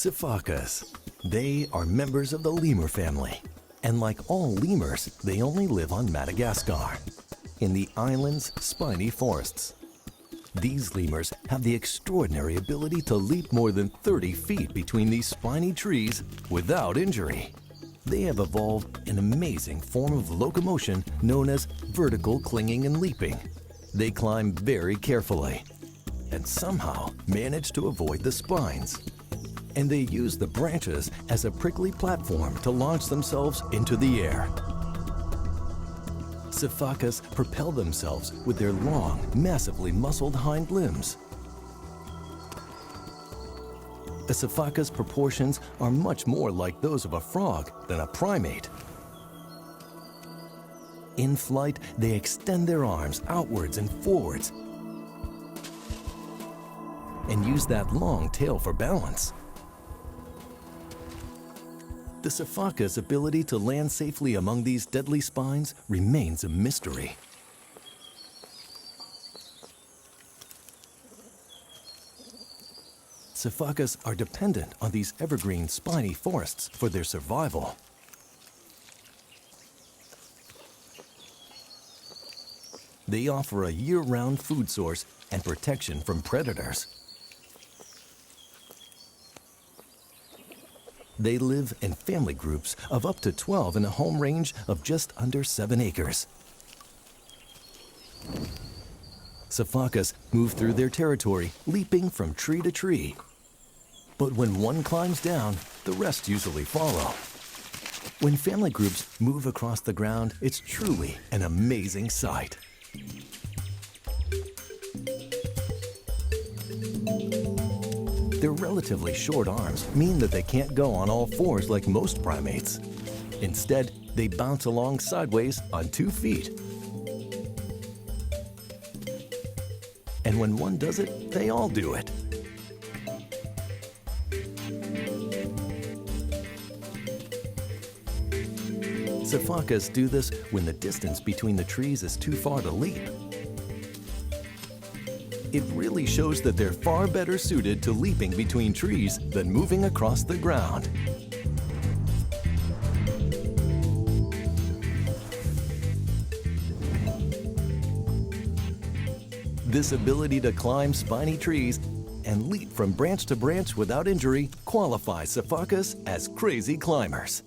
Sifakas. They are members of the lemur family. And like all lemurs, they only live on Madagascar, in the island's spiny forests. These lemurs have the extraordinary ability to leap more than 30 feet between these spiny trees without injury. They have evolved an amazing form of locomotion known as vertical clinging and leaping. They climb very carefully and somehow manage to avoid the spines. And they use the branches as a prickly platform to launch themselves into the air. Sifakas propel themselves with their long, massively muscled hind limbs. A Sifaka's proportions are much more like those of a frog than a primate. In flight, they extend their arms outwards and forwards and use that long tail for balance. The Sifaka's ability to land safely among these deadly spines remains a mystery. Sifakas are dependent on these evergreen spiny forests for their survival. They offer a year-round food source and protection from predators. They live in family groups of up to 12 in a home range of just under 7 acres. Sifakas move through their territory, leaping from tree to tree. But when one climbs down, the rest usually follow. When family groups move across the ground, it's truly an amazing sight. Their relatively short arms mean that they can't go on all fours like most primates. Instead, they bounce along sideways on 2 feet. And when one does it, they all do it. Sifakas do this when the distance between the trees is too far to leap. It really shows that they're far better suited to leaping between trees than moving across the ground. This ability to climb spiny trees and leap from branch to branch without injury qualifies Sifakas as crazy climbers.